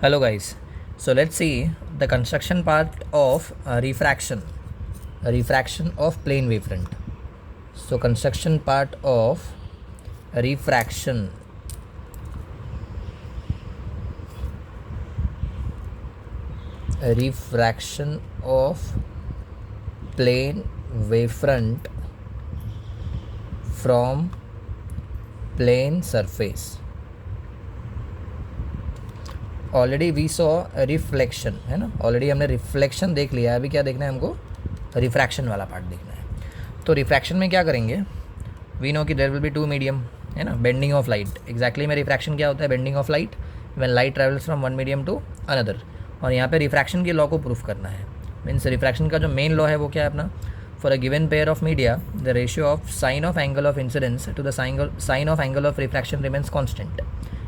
Hello guys, so let's see the construction part of refraction of plane wavefront. So construction part of refraction of plane wavefront from plane surface. Already we saw reflection, है ना, already हमने reflection देख लिया है। अभी क्या देखना है हमको? रिफ्रैक्शन वाला पार्ट देखना है। तो रिफ्रैक्शन में क्या करेंगे? वी नो कि there will be two medium, है ना, बेंडिंग ऑफ लाइट। एग्जैक्टली में रिफ्रैक्शन क्या होता है? Bending of light when light travels from one medium to another. और यहाँ पे रिफ्रैक्शन के लॉ को प्रूफ करना है। मीन्स रिफ्रैक्शन का जो मेन लॉ है वो क्या है अपना? For a given pair of media the ratio of sine of angle of incidence to the sine of angle of refraction remains constant.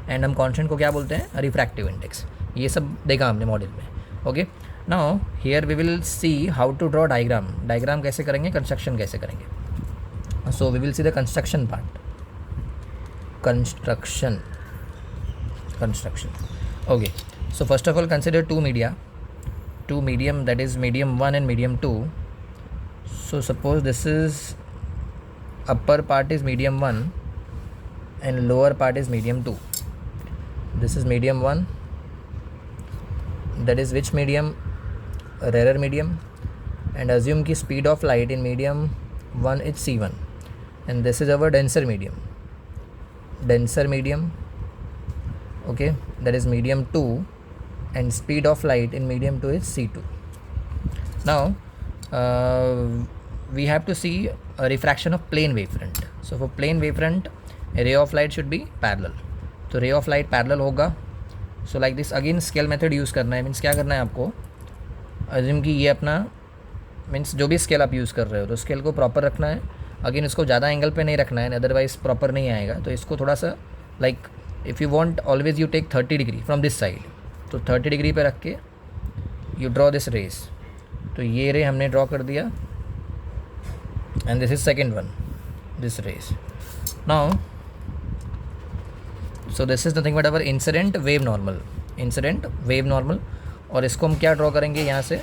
And हम कॉन्स्टेंट को क्या बोलते हैं? Refractive index. ये सब देखा हमने मॉडल में। Okay, now here we will see how to draw diagram कैसे करेंगे, कंस्ट्रक्शन कैसे करेंगे। So we will see the construction part. Construction okay, so first of all consider two medium, that is medium 1 and medium 2. So suppose this is upper part is medium 1 and lower part is medium 2. This is medium 1, that is which medium? Rarer medium. And assume ki speed of light in medium 1 is c1, and this is our denser medium, okay, that is medium 2, and speed of light in medium 2 is c2. Now we have to see a refraction of plane wavefront. So for plane wavefront a ray of light should be parallel. तो ray of light parallel होगा। सो like this again scale method use करना है। Means क्या करना है आपको? Assume कि ये अपना मीन्स जो भी स्केल आप यूज़ कर रहे हो तो स्केल को प्रॉपर रखना है। अगेन इसको ज़्यादा एंगल पे नहीं रखना है, अदरवाइज प्रॉपर नहीं आएगा। तो इसको थोड़ा सा like if you want always you take 30 degree from this side, तो 30 डिग्री पे रख के यू ड्रॉ दिस रेस। तो ये रे हमने ड्रॉ कर दिया and this is second one, this rays. Now so this is nothing but our incident wave normal. और इसको हम क्या ड्रॉ करेंगे? यहाँ से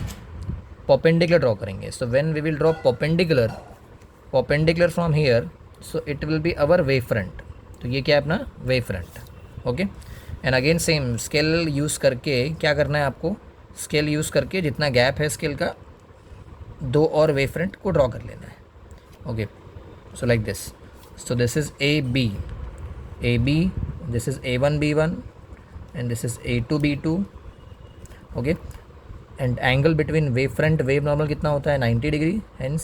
परपेंडिकुलर ड्रॉ करेंगे। So when we will draw perpendicular from here, so it will be our wave front. तो ये क्या है अपना? Wave front. Okay, and again same scale use करके क्या करना है आपको? स्केल यूज़ करके जितना गैप है स्केल का, दो और वेव फ्रंट को ड्रॉ कर लेना है। Okay, so like this. So this is A B, this is a1 b1 and this is a2 b2. okay, and angle between wave front wave normal कितना होता है? 90 degree. hence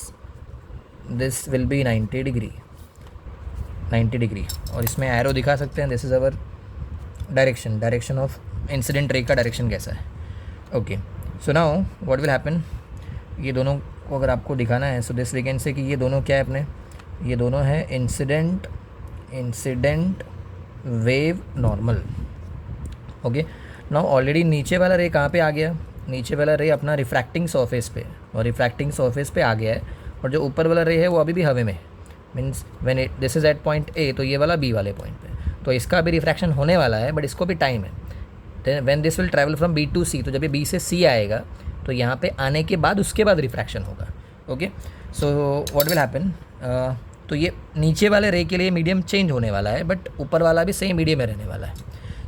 this will be 90 degree. और इसमें arrow दिखा सकते हैं। This is our direction of incident ray का direction कैसा है। Okay, so now what will happen? ये दोनों को अगर आपको दिखाना है, so this we can say कि ये दोनों क्या है अपने? ये दोनों है incident wave normal. Okay, now already नीचे वाला रे कहाँ पे आ गया? नीचे वाला रे अपना रिफ्रैक्टिंग सरफेस पे, और रिफ्रैक्टिंग सरफेस पे आ गया है। और जो ऊपर वाला रे है वो अभी भी हवे में। Means when it this is at point A, तो ये वाला बी वाले पॉइंट पे। तो इसका भी रिफ्रैक्शन होने वाला है, बट इसको भी टाइम है। Then when this will travel from b to c, तो जब ये बी से सी आएगा तो यहाँ पे आने के बाद उसके बाद रिफ्रैक्शन होगा। Okay, so what will happen? तो ये नीचे वाले रे के लिए मीडियम चेंज होने वाला है, बट ऊपर वाला भी सेम मीडियम में रहने वाला है।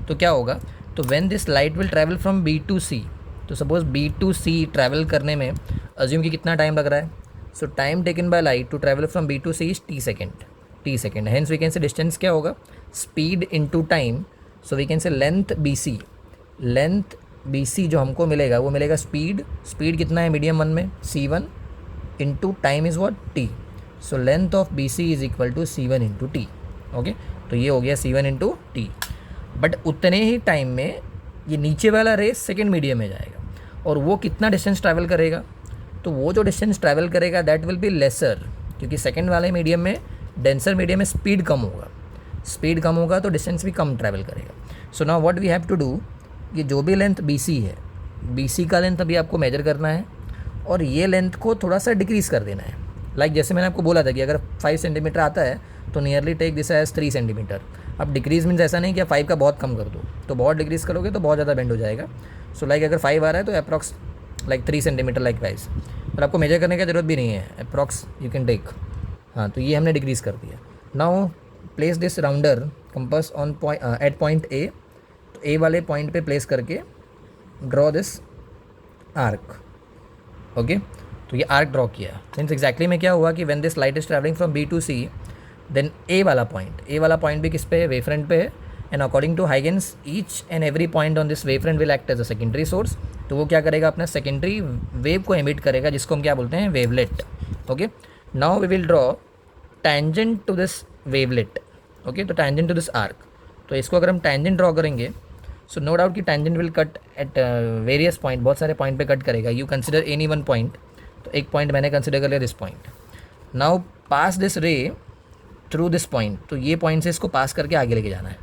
तो क्या होगा? तो when this light will travel from b to c, तो suppose b to c travel करने में अज्यूम कि कितना टाइम लग रहा है? So time taken by light to travel from b to c is t second. Hence we can say distance क्या होगा? Speed into time. So we can say length b c जो हमको मिलेगा वो मिलेगा स्पीड कितना है मीडियम 1 में? c1 into time is what? t। So length of B C is equal to c1 into T. Okay, तो ये हो गया c1 इंटू टी। बट उतने ही टाइम में ये नीचे वाला रेस सेकेंड मीडियम में जाएगा, और वो कितना डिस्टेंस ट्रैवल करेगा? तो वो जो डिस्टेंस ट्रैवल करेगा दैट विल बी लेसर, क्योंकि सेकेंड वाले मीडियम में, डेंसर मीडियम में स्पीड कम होगा तो डिस्टेंस भी कम ट्रैवल करेगा। So now what we have to do, ये जो भी लेंथ बी सी है, बी सी का लेंथ अभी आपको मेजर करना है, और ये लेंथ को थोड़ा सा डिक्रीज़ कर देना है। लाइक जैसे मैंने आपको बोला था कि अगर 5 सेंटीमीटर आता है तो nearly take this as 3 centimetre. अब डिक्रीज़ मीन्स ऐसा नहीं कि आप 5 का बहुत कम कर दो, तो बहुत डिक्रीज़ करोगे तो बहुत ज़्यादा बेंड हो जाएगा। सो लाइक अगर 5 आ रहा है तो approx like 3 centimetre like wise, और आपको मेजर करने की ज़रूरत भी नहीं है, अप्रॉक्स यू कैन टेक। हाँ, तो ये हमने डिक्रीज़ कर दिया। Now place this rounder compass on at point A, तो ए वाले पॉइंट पे प्लेस करके ड्रॉ दिस आर्क। ओके, तो ये आर्क ड्रॉ किया। मीन्स एग्जैक्टली में क्या हुआ कि when this light is travelling from b to c, then a वाला पॉइंट भी किस पे है, वेव फ्रंट पे है, and according to Huygens each and every point on this wave front will act as a secondary source. तो वो क्या करेगा, अपना सेकेंडरी वेव को एमिट करेगा, जिसको हम क्या बोलते हैं, wavelet. Okay, now we will draw tangent to this wavelet. Okay, तो टैंजेंट टू दिस आर्क, तो इसको अगर हम टैंजेंट ड्रॉ करेंगे, सो नो डाउट कि tangent will cut at various point, बहुत सारे पॉइंट पे कट करेगा। You consider any one point, तो एक पॉइंट मैंने कंसिडर कर लिया this point. Now pass this ray through this point, तो ये पॉइंट से इसको पास करके आगे लेके जाना है।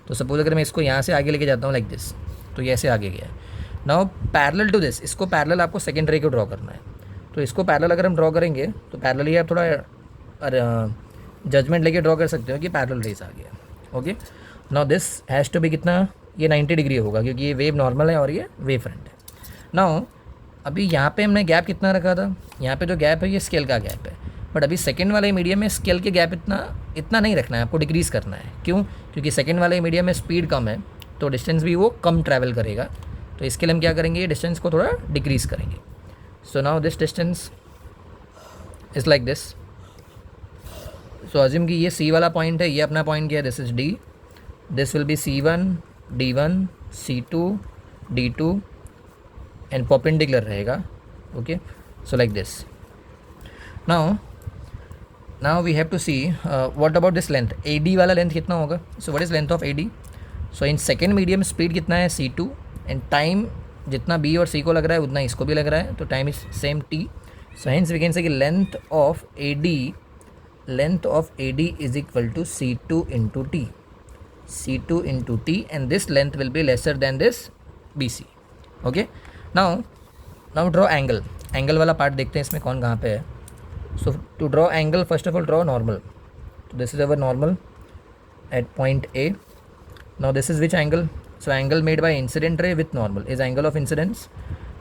तो सपोज अगर मैं इसको यहाँ से आगे लेके जाता हूँ लाइक दिस, तो ये ऐसे आगे गया है। नाउ पैरेलल टू दिस, इसको पैरेलल आपको सेकेंड रे को ड्रॉ करना है। तो इसको पैरेलल अगर हम ड्रॉ करेंगे तो पैरेलल ही आप थोड़ा जजमेंट लेके ड्रॉ कर सकते हो कि पैरेलल रेस आ गया। Okay, now this has to be कितना, ये 90 डिग्री होगा क्योंकि ये वेव नॉर्मल है और ये वेव फ्रंट है। नाउ अभी यहाँ पे हमने गैप कितना रखा था, यहाँ पे जो गैप है ये स्केल का गैप है, बट अभी सेकंड वाले मीडियम में स्केल के गैप इतना नहीं रखना है, आपको डिक्रीज़ करना है। क्यों? क्योंकि सेकंड वाले मीडियम में स्पीड कम है, तो डिस्टेंस भी वो कम ट्रैवल करेगा। तो इसके लिए हम क्या करेंगे, ये डिस्टेंस को थोड़ा डिक्रीज़ करेंगे। So now this distance is like this. So assume कि ये सी वाला पॉइंट है, ये अपना पॉइंट क्या है, this is d, this will be C1, D1, C2, D2 and perpendicular रहेगा। Okay, so like this. Now we have to see what about this length, AD वाला लेंथ कितना होगा। So what is length of AD। So in second medium speed कितना है, C2, and time जितना B और C को लग रहा है उतना इसको भी लग रहा है, तो time is same T। So hence we can say कि length of AD is equal to C2 into T, C2 into T, and this length will be lesser than this BC. Okay, now draw angle वाला part देखते हैं इसमें कौन कहाँ पे है। So to draw angle, first of all draw normal. So this is our normal at point A. Now this is which angle? So angle made by incident ray with normal is angle of incidence.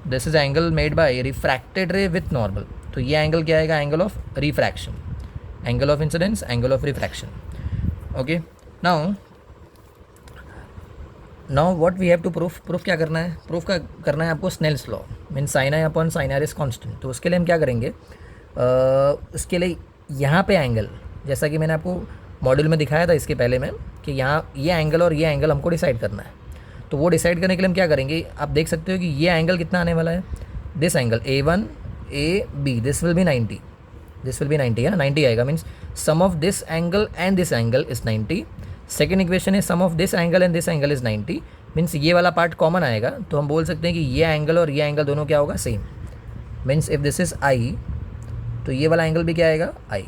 This is angle made by refracted ray with normal. तो ये angle क्या आएगा, angle of refraction, angle of incidence, angle of refraction. Okay, now what we have to proof क्या करना है, करना है आपको Snell's law, mean sine I upon sine R is constant. तो उसके लिए हम क्या करेंगे, उसके लिए यहाँ पे एंगल, जैसा कि मैंने आपको मॉड्यूल में दिखाया था इसके पहले में, कि यहाँ ये एंगल और ये एंगल हमको डिसाइड करना है। तो वो डिसाइड करने के लिए हम क्या करेंगे, आप देख सकते हो कि ये एंगल कितना आने वाला है, this angle A1 AB, this will be 90, है ना, 90 आएगा। Means sum of this angle and this angle is 90। Second equation है sum of this angle and this angle is 90, means ये वाला पार्ट कॉमन आएगा, तो हम बोल सकते हैं कि ये एंगल और ये एंगल दोनों क्या होगा, same. Means if this is I, तो ये वाला एंगल भी क्या आएगा, I।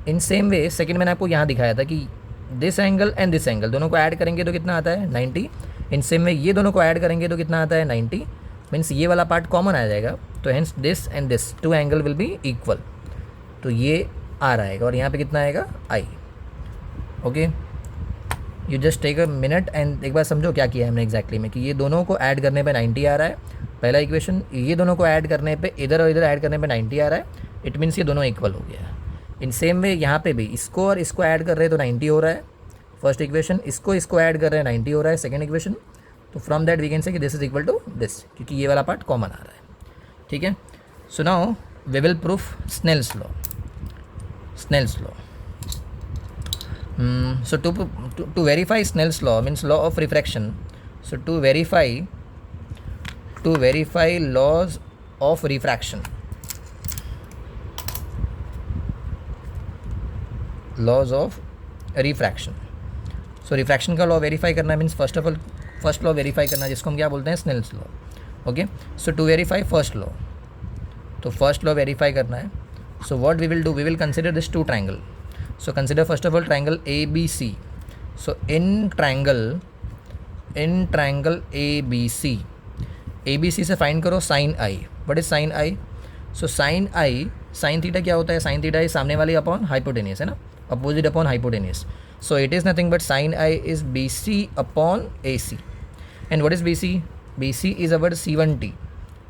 In same way second मैंने आपको यहाँ दिखाया था कि this angle and this angle दोनों को ऐड करेंगे तो कितना आता है, 90। इन सेम वे ये दोनों को ऐड करेंगे तो कितना आता है, 90। मीन्स ये वाला पार्ट कॉमन आ जाएगा, तो hence this and this two angle will be equal, तो ये R आएगा और यहाँ पे कितना आएगा, I। Okay, you just take a minute and एक बार समझो क्या किया है हमने एग्जैक्टली में, कि ये दोनों को ऐड करने पे 90 आ रहा है, पहला इक्वेशन। ये दोनों को ऐड करने पे, इधर और इधर ऐड करने पे 90 आ रहा है, इट मीन्स ये दोनों इक्वल हो गया है। इन सेम वे यहाँ पे भी इसको और इसको ऐड कर रहे हैं तो 90 हो रहा है फर्स्ट इक्वेशन, इसको ऐड कर रहे हैं 90 हो रहा है सेकेंड इक्वेशन। तो from that we can say कि this is equal to this, क्योंकि ये वाला पार्ट कॉमन आ रहा है। ठीक है, so now we will proof Snell's law. So to verify Snell's law means law of refraction. So to verify laws of refraction, So refraction का law verify करना means first law verify करना, जिसको हम क्या बोलते हैं, Snell's law. Okay, so to verify first law, तो first law verify करना है. So what we will do, we will consider this two triangle. So consider first of all triangle ABC. So in triangle ABC से find करो sin I. What is sin I? So sin theta क्या होता है, sin theta is सामने वाली upon hypotenuse है ना, opposite upon hypotenuse. So it is nothing but sin I is BC upon AC. And what is BC? BC is our C1t.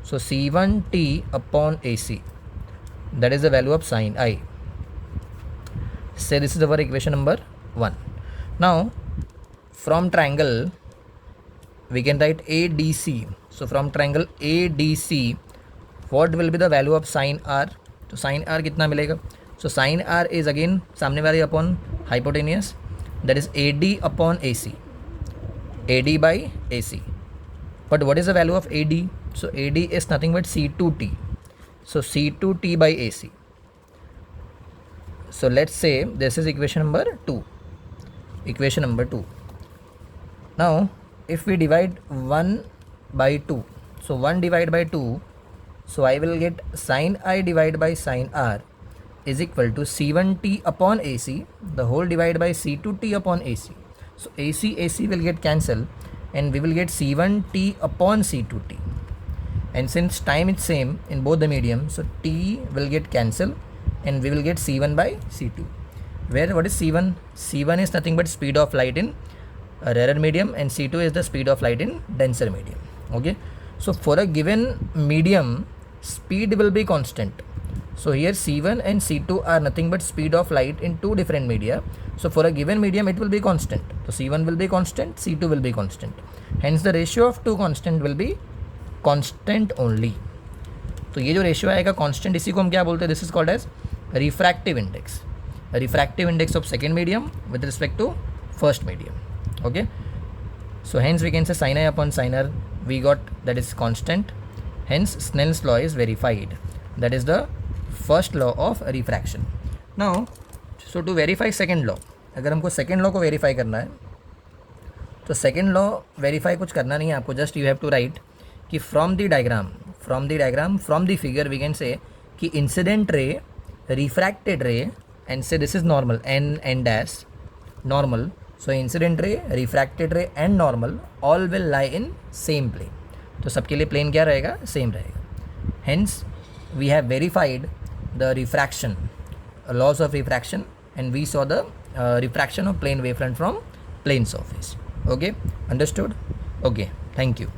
So C1t upon AC. That is the value of sin I. Say this is our equation number 1. Now from triangle we can write ADC. So from triangle ADC, what will be the value of sin R? तो sin R कितना मिलेगा? So sin R is again सामने वाली upon hypotenuse, that is AD upon AC. AD by AC. But what is the value of AD? So AD is nothing but C2T. So C2T by AC. So let's say this is equation number 2. Equation number 2. Now if we divide 1 by 2, so 1 divided by 2, so I will get sin I divided by sin R is equal to C1t upon AC, the whole divided by C2t upon AC. So AC will get cancelled and we will get C1t upon C2t. And since time is same in both the medium, so t will get cancelled and we will get C1 by C2. Where what is C1? C1 is nothing but speed of light in a rarer medium and C2 is the speed of light in denser medium. Okay, so for a given medium, speed will be constant. So here C1 and C2 are nothing but speed of light in two different media. So for a given medium it will be constant. So C1 will be constant, C2 will be constant. Hence the ratio of two constant will be constant only. तो ये जो ratio आएगा constant, इसी को हम क्या बोलते हैं? This is called as refractive index. Refractive index of second medium with respect to first medium. Okay, so hence we can say sin I upon sin R we got that is constant. Hence Snell's law is verified. That is the first law of refraction. Now so to verify second law, अगर हमको second law को verify करना है तो second law verify कुछ करना नहीं है आपको, just you have to write कि from the figure we can say कि incident ray, refracted ray and say this is normal n dash normal. So incident ray, refracted ray and normal all will lie in same plane. तो सबके लिए plane क्या रहेगा? Same रहेगा. Hence we have verified the refraction, laws of refraction, and we saw the refraction of plane wavefront from plane surface. Okay, understood? Okay, thank you.